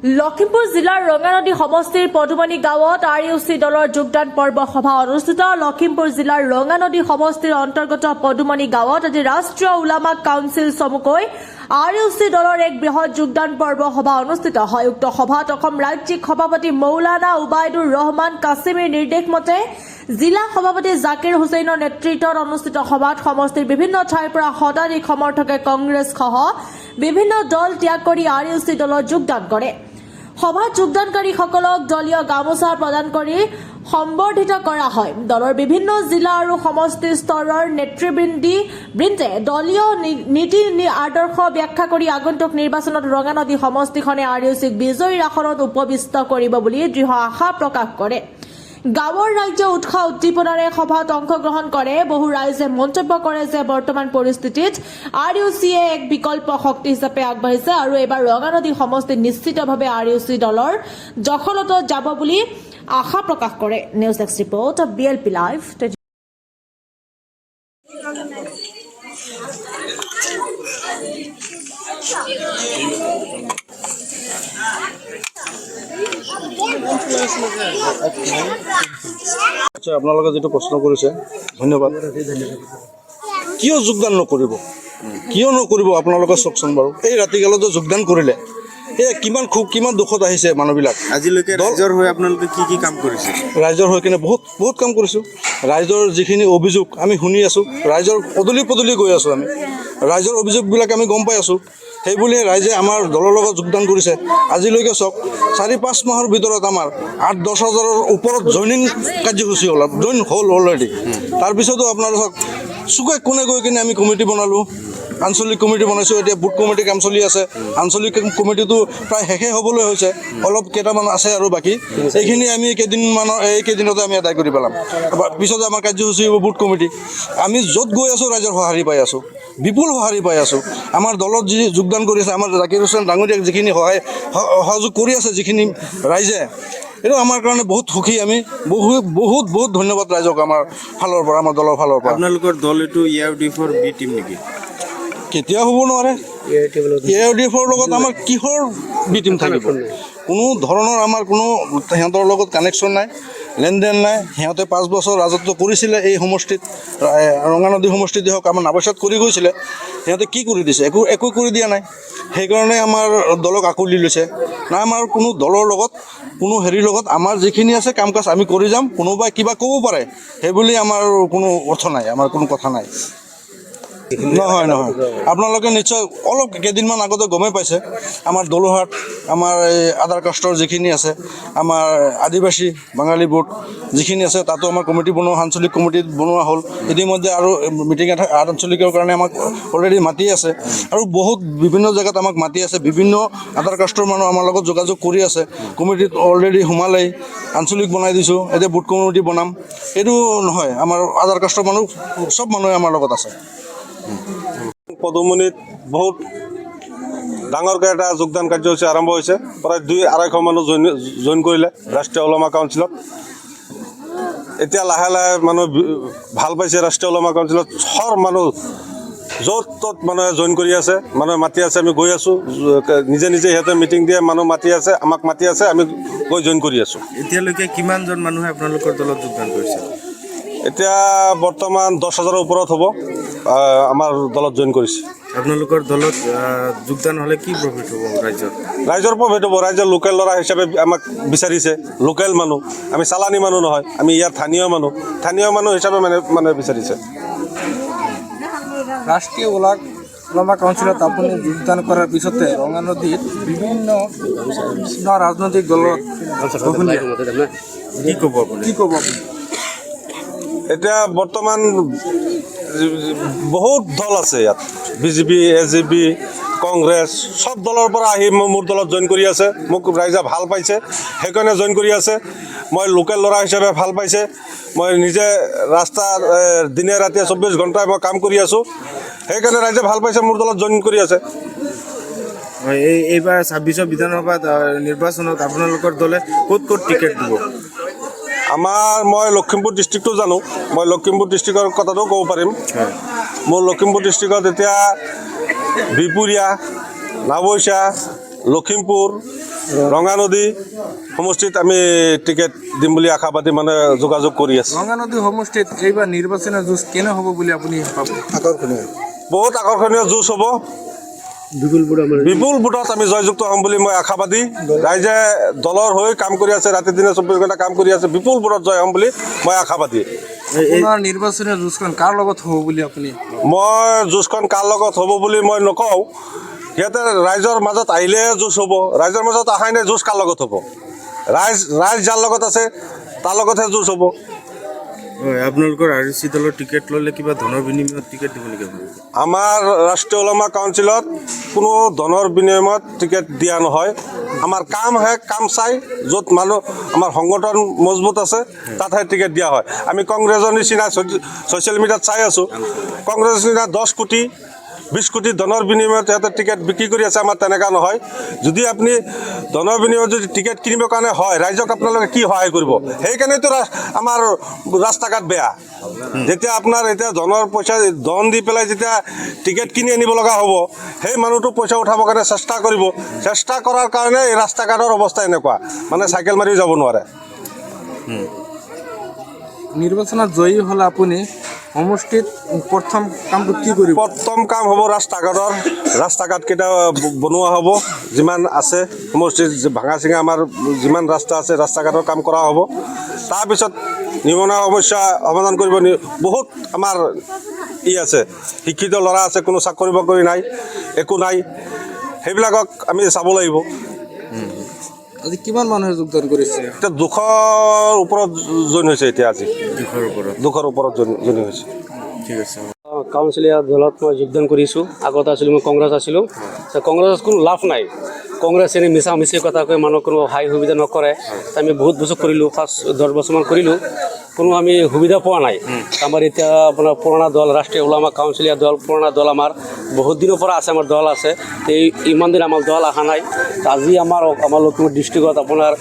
লখিমপুৰ জিলাৰ ৰঙানদী সমষ্টিৰ পদুমণি গাঁৱত আৰইউচি দলৰ যোগদান পৰ্ব সভা অনুষ্ঠিত। লখিমপুৰ জিলাৰ ৰঙানদী সমষ্টিৰ অন্তৰ্গত পদুমণি গাঁৱত আজি ৰাষ্ট্ৰীয় ওলামা কাউন্সিল চমুকৈ আৰইউচি দলৰ এক বৃহৎ যোগদান পৰ্ব সভা অনুষ্ঠিত হয়। উক্ত সভাত অসম ৰাজ্যিক সভাপতি মৌলানা উবাইদুৰ ৰহমান কাছিমিৰ নিৰ্দেশ মতে জিলা সভাপতি জাকিৰ হুছেইনৰ নেতৃত্বত অনুষ্ঠিত সভাত সমষ্টিৰ বিভিন্ন ঠাইৰ পৰা শতাধিক সমৰ্থকে কংগ্ৰেছ সহ বিভিন্ন দল ত্যাগ কৰি আৰইউচি দলত যোগদান কৰে। সভাত যোগদানকাৰীসকলক দলীয় গামোচা প্ৰদান কৰি সম্বৰ্ধিত কৰা হয়। দলৰ বিভিন্ন জিলা আৰু সমষ্টি স্তৰৰ নেতৃবৃন্দে দলীয় নীতি আদৰ্শ ব্যাখ্যা কৰি আগন্তুক নিৰ্বাচনত ৰঙানদী সমষ্টিখনে আৰইউচিক বিজয়ীৰ আসনত উপবিষ্ট কৰিব বুলি দৃঢ় আশা প্ৰকাশ কৰে। গাঁৱৰ ৰাইজে উৎসাহ উদ্দীপনাৰে সভাত অংশগ্ৰহণ কৰে। বহু ৰাইজে মন্তব্য কৰে যে বৰ্তমান পৰিস্থিতিত আৰইউচিয়ে এক বিকল্প শক্তি হিচাপে আগবাঢ়িছে আৰু এইবাৰ ৰঙানদী সমষ্টি নিশ্চিতভাৱে আৰইউচি দলৰ দখলত যাব বুলি আশা প্ৰকাশ কৰে। News desk report BLP live. আচ্ছা, আপোনালোকে যেটো প্ৰশ্ন কৰিছে ধন্যবাদ। কিয় যোগদান নকৰিব, কিয় নকৰিব আপোনালোকে চাওকচোন বাৰু। এই ৰাতিকালত যোগদান কৰিলে কিমান খুব কিমান দুখত আহিছে মানুহবিলাক। আজিলৈকে ৰাইজৰ হৈ আপোনালোকে কি কাম কৰিছে? ৰাইজৰ হৈ কিনে বহুত কাম কৰিছোঁ। ৰাইজৰ যিখিনি অভিযোগ আমি শুনি আছোঁ, ৰাইজৰ পদূলি গৈ আছোঁ। আমি ৰাইজৰ অভিযোগবিলাক আমি গম পাই আছোঁ। সেইবুলি ৰাইজে আমাৰ দলৰ লগত যোগদান কৰিছে। আজিলৈকে চাওক 4-5 মাহৰ ভিতৰত আমাৰ 8-10 হাজাৰৰ ওপৰত জইনিং কাৰ্যসূচী জইন হ'ল অলৰেডি। তাৰপিছতো আপোনাৰ চাওক চুকে কোনে গৈ কিনে আমি কমিটি বনালোঁ, আঞ্চলিক কমিটি বনাইছোঁ। এতিয়া বুথ কমিটি কাম চলি আছে। আঞ্চলিক কমিটিটো প্ৰায় শেষে হ'বলৈ হৈছে, অলপ কেইটামান আছে আৰু বাকী। এইখিনি আমি এইকেইদিনতে আমি আদায় কৰি পেলাম। পিছতে আমাৰ কাৰ্যসূচী হ'ব বুথ কমিটি। আমি য'ত গৈ আছোঁ ৰাইজৰ সঁহাৰি পাই আছোঁ, বিপুল সঁহাৰি পাই আছোঁ। আমাৰ দলত যি যোগদান কৰি আছে, আমাৰ জাকিৰ হুছেইন ডাঙৰীয়াক যিখিনি সহযোগ কৰি আছে যিখিনি ৰাইজে, এইটো আমাৰ কাৰণে বহুত সুখী। আমি বহুত ধন্যবাদ ৰাইজক আমাৰ ফালৰ পৰা, আমাৰ দলৰ ফালৰ পৰা। আপোনালোকৰ দল এইটো ARDFৰ বি টিম নেকি? কেতিয়াও হ'ব নোৱাৰে। ARDFৰ লগত আমাৰ কিহৰ বি টিম থাকিব? কোনো ধৰণৰ আমাৰ কোনো সিহঁতৰ লগত কানেকশ্যন নাই, লেনদেন নাই। সিহঁতে 5 বছৰ ৰাজত্ব কৰিছিলে এই সমষ্টিত, ৰঙানদী সমষ্টিত হওক, আমাৰ নাৱচাত কৰি গৈছিলে। সিহঁতে কি কৰি দিছে? একো কৰি দিয়া নাই। সেইকাৰণে আমাৰ দলক আঁকোৱালি লৈছে। না আমাৰ কোনো দলৰ লগত কোনো হেৰিৰ লগত আমাৰ যিখিনি আছে কাম কাজ আমি কৰি যাম। কোনোবাই কিবা ক'ব পাৰে সেইবুলি আমাৰ কোনো অৰ্থ নাই, আমাৰ কোনো কথা নাই। নহয় আপোনালোকে নিশ্চয় অলপ কেইদিনমান আগতে গমেই পাইছে। আমাৰ দলোহাট, আমাৰ এই আধাৰ কাষ্টৰ যিখিনি আছে, আমাৰ আদিবাসী বাঙালী ভোট যিখিনি আছে, তাতো আমাৰ কমিটি বনোৱা, আঞ্চলিক কমিটি বনোৱা হ'ল। ইতিমধ্যে আৰু মিটিং আঞ্চলিকৰ কাৰণে আমাক অলৰেডি মাতি আছে আৰু বহুত বিভিন্ন জেগাত আমাক মাতি আছে। বিভিন্ন আধাৰ কাষ্টৰ মানুহ আমাৰ লগত যোগাযোগ কৰি আছে। কমিটিত অলৰেডি সোমালেই, আঞ্চলিক বনাই দিছোঁ। এতিয়া বুথ কমিটি বনাম। এইটো নহয়, আমাৰ আধাৰ কাষ্টৰ মানুহ চব মানুহে আমাৰ লগত আছে। পদুমণিত বহুত ডাঙৰকৈ এটা যোগদান কাৰ্যসূচী আৰম্ভ হৈছে। প্ৰায় 200-250 মানুহ জইন কৰিলে ৰাষ্ট্ৰীয় ওলামা কাউন্সিলত। এতিয়া লাহে মানুহ ভাল পাইছে ৰাষ্ট্ৰীয় ওলামা কাউন্সিলত। চব মানুহ য'ত ত'ত মানুহে জইন কৰি আছে, মানুহে মাতি আছে, আমি গৈ আছোঁ। নিজে সিহঁতে মিটিং দিয়ে, মানুহ মাতি আছে, আমাক মাতি আছে, আমি গৈ জইন কৰি আছোঁ। এতিয়ালৈকে কিমানজন মানুহে আপোনালোকৰ দলত যোগদান কৰিছে? এতিয়া বৰ্তমান 10 হাজাৰৰ ওপৰত হ'ব আমাৰ দলত জইন কৰিছে। আপোনালোকৰ দলত যোগদান হ'লে কি প্ৰফিট হ'ব ৰাইজৰ প্ৰফিট হ'ব? ৰাইজৰ লোকেল ল'ৰা হিচাপে আমাক বিচাৰিছে। লোকেল মানুহ, আমি চালানী মানুহ নহয়, আমি ইয়াৰ স্থানীয় মানুহ হিচাপে মানে বিচাৰিছে। ৰাষ্ট্ৰীয় ওলামা কাউন্সিলত আপুনি যোগদান কৰাৰ পিছতে ৰঙানদীত বিভিন্ন ৰাজনৈতিক দলত কি ক'ব আপুনি? এতিয়া বৰ্তমান বহুত দল আছে ইয়াত, BJP, AJP, কংগ্ৰেছ, চব দলৰ পৰা আহি মোৰ দলত জইন কৰি আছে। মোক ৰাইজে ভাল পাইছে, সেইকাৰণে জইন কৰি আছে। মই লোকেল ল'ৰা হিচাপে ভাল পাইছে। মই নিজে ৰাস্তাত দিনে ৰাতিয়ে 24 ঘণ্টাই মই কাম কৰি আছোঁ। সেইকাৰণে ৰাইজে ভাল পাইছে, মোৰ দলত জইন কৰি আছে। এইবাৰ 26 বিধানসভা নিৰ্বাচনত আপোনালোকৰ দলে ক'ত টিকেট দিব? মই লখিমপুৰ ডিষ্ট্ৰিক্টটো জানো। মই লখিমপুৰ ডিষ্ট্ৰিক্টৰ কথাটো ক'ব পাৰিম। মোৰ লখিমপুৰ ডিষ্ট্ৰিক্টত এতিয়া বিপুৰীয়া, নাৱৈচা, লখিমপুৰ ৰঙানদী সমষ্টিত আমি টিকেট দিম বুলি আশাবাদী মানে যোগাযোগ কৰি আছোঁ। ৰঙানদী সমষ্টিত এইবাৰ নিৰ্বাচনী যুঁজ কেনে হ'ব বুলি আপুনি আকৰ্ষণীয় বহুত আকৰ্ষণীয় যুঁজ হ'ব। বিপুল ভোটত আমি জয়যুক্ত হ'ম বুলি মই আশাবাদী। ৰাইজে দলৰ হৈ কাম কৰি আছে, ৰাতি দিনে 24 ঘণ্টা কাম কৰি আছে। বিপুল ভোটত জয় হ'ম বুলি মই আশাবাদী। আপোনাৰ নিৰ্বাচনী যুঁজখন কাৰ লগত হ'ব বুলি আপুনি মই যুঁজখন কাৰ লগত হ'ব বুলি মই নকওঁ। সিহঁতে ৰাইজৰ মাজত আহিলেহে যুঁজ হ'ব। ৰাইজৰ মাজত অহাই নাই, যুঁজ কাৰ লগত হ'ব? ৰাইজ যাৰ লগত আছে তাৰ লগতহে যুঁজ হ'ব। হয়, আপোনালোকৰ RUC দলৰ টিকেট ল'লে কিবা ধনৰ বিনিময়ত টিকেট দিব নেকি? আমাৰ ৰাষ্ট্ৰীয় ওলামা কাউন্সিলত কোনো ধনৰ বিনিময়ত টিকেট দিয়া নহয়। আমাৰ কামহে কাম চাই, য'ত মানুহ আমাৰ সংগঠন মজবুত আছে তাতহে টিকেট দিয়া হয়। আমি কংগ্ৰেছৰ নিচিনা ছ'চিয়েল মিডিয়াত চাই আছোঁ, কংগ্ৰেছৰ নিচিনা 10 কোটি 20 কোটি ধনৰ বিনিময়ত সিহঁতে টিকেট বিক্ৰী কৰি আছে। আমাৰ তেনেকুৱা নহয়। যদি আপুনি ধনৰ বিনিময়ত যদি টিকেট কিনিবৰ কাৰণে হয়, ৰাইজক আপোনালোকে কি সহায় কৰিব? সেইকাৰণেতো আমাৰ ৰাস্তা ঘাট বেয়া। যেতিয়া আপোনাৰ এতিয়া ধনৰ পইচা ধন দি পেলাই যেতিয়া টিকেট কিনি আনিব লগা হ'ব, সেই মানুহটো পইচা উঠাবৰ কাৰণে চেষ্টা কৰিব। চেষ্টা কৰাৰ কাৰণে এই ৰাস্তা ঘাটৰ অৱস্থা এনেকুৱা, মানে চাইকেল মাৰিও যাব নোৱাৰে। নিৰ্বাচনত জয়ী হ'লে আপুনি সমষ্টিত প্ৰথম কামটো কি কৰিব? প্ৰথম কাম হ'ব ৰাস্তা ঘাটকেইটা বনোৱা হ'ব। যিমান আছে সমষ্টিৰ ভাঙা চিঙা আমাৰ যিমান ৰাস্তা আছে, ৰাস্তা ঘাটৰ কাম কৰা হ'ব। তাৰপিছত নিবনুৱা সমস্যা সমাধান কৰিব। বহুত আমাৰ আছে, শিক্ষিত ল'ৰা আছে, কোনো চাকৰি বাকৰি নাই, একো নাই। সেইবিলাকক আমি চাব লাগিব। আজি কিমান মানুহে যোগদান কৰিছে? এতিয়া 200ৰ ওপৰত জইন হৈছে। এতিয়া আজি 200ৰ ওপৰত জইন হৈছে। ঠিক আছে। কাউন্সিলৰ দলত মই যোগদান কৰিছোঁ। আগত আছিলোঁ মই কংগ্ৰেছ আছিলোঁ। কংগ্ৰেছত কোনো লাভ নাই। কংগ্ৰেছ এনে মিছা মিছি কথা কৈ মানুহক কোনো সহায় সুবিধা নকৰে। আমি বহুত বছৰ কৰিলোঁ, 5-10 বছৰমান কৰিলোঁ, কোনো আমি সুবিধা পোৱা নাই। আমাৰ এতিয়া আপোনাৰ পুৰণা দল ৰাষ্ট্ৰীয় ওলামা কাউন্সিলৰ দল, পুৰণা দল আমাৰ বহুত দিনৰ পৰা আছে, আমাৰ দল আছে। ইমান দিন আমাৰ দল অহা নাই। আজি আমাৰ লখিমপুৰ ডিষ্ট্ৰিক্টত আপোনাৰ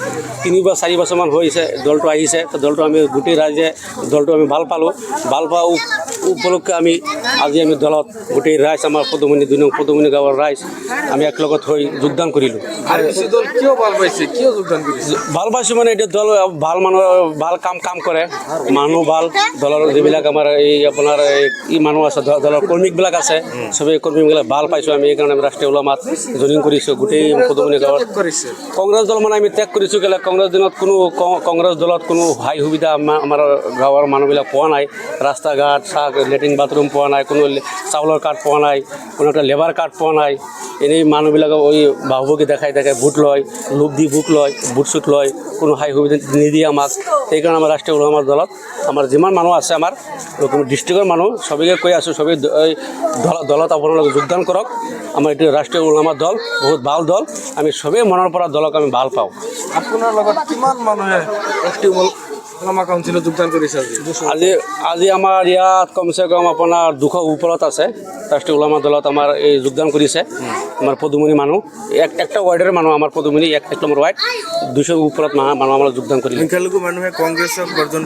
3 বা 4 বছৰমান হৈছে দলটো আহিছে। দলটো আমি গোটেই ৰাইজে দলটো আমি ভাল পালোঁ। ভাল পোৱা উপলক্ষে আজি আমি দলত গোটেই ৰাইজ, আমাৰ পদুমণি 2 নং পদুমণি গাঁৱৰ ৰাইজ আমি একলগত হৈ যোগদান কৰিলোঁ। RUC দল কিয় ভাল পাইছে, কিয় যোগদান কৰিছে? ভাল পাইছোঁ মানে এতিয়া দল ভাল মানুহ, ভাল কাম কৰে, মানুহ ভাল। দলৰ যিবিলাক আমাৰ আপোনাৰ মানুহ আছে, দলৰ কৰ্মীবিলাক আছে, চবেই কৰ্মীবিলাক ভাল পাইছোঁ আমি। এইকাৰণে আমি ৰাষ্ট্ৰীয় ওলামাত জইনিং কৰিছোঁ গোটেই পদুমণি গাঁৱত। কংগ্ৰেছ দল মানে আমি ত্যাগ কৰিছোঁ। কেলৈ? কংগ্ৰেছ দিনত কংগ্ৰেছ দলত কোনো সহায় সুবিধা আমাৰ গাঁৱৰ মানুহবিলাক পোৱা নাই। ৰাস্তা ঘাট, লেট্ৰিন বাথৰুম পোৱা নাই, কোনো চাউলৰ কাৰ্ড পোৱা নাই, কোনো এটা লেবাৰ কাৰ্ড পোৱা নাই। এনেই মানুহবিলাকক বাহুবকী দেখাই ভোট লয়, লোভ দি ভোট লয়, ভোট চুট লয়, কোনো সহায় সুবিধা নিদিয়ে আমাক। সেইকাৰণে আমাৰ ৰাষ্ট্ৰীয় ওলামাৰ দলত আমাৰ যিমান মানুহ আছে, আমাৰ লখিমপুৰ ডিষ্ট্ৰিক্টৰ মানুহ সবেই কৈ আছোঁ, সবেই দলত আপোনালোকে যোগদান কৰক। আমাৰ এইটো ৰাষ্ট্ৰীয় ওলামা দল বহুত ভাল দল। আমি সবেই মনৰ পৰা দলক আমি ভাল পাওঁ। আপোনাৰ লগত কিমান মানুহে ৰাষ্ট্ৰীয় ওলামা কাউন্সিলত যোগদান কৰিছে আজি আমাৰ ইয়াত কমচে কম আপোনাৰ 200 ওপৰত আছে ৰাষ্ট্ৰীয় ওলামা দলত আমাৰ এই যোগদান কৰিছে। আমাৰ পদুমণি মানুহ একটা ৱাৰ্ডৰ মানুহ, আমাৰ পদুমণি 1 নম্বৰ ৱাৰ্ড 200 ওপৰত মানুহ আমাৰ যোগদান কৰিছে। সংখ্যালঘু মানুহে কংগ্ৰেছক বৰ্জন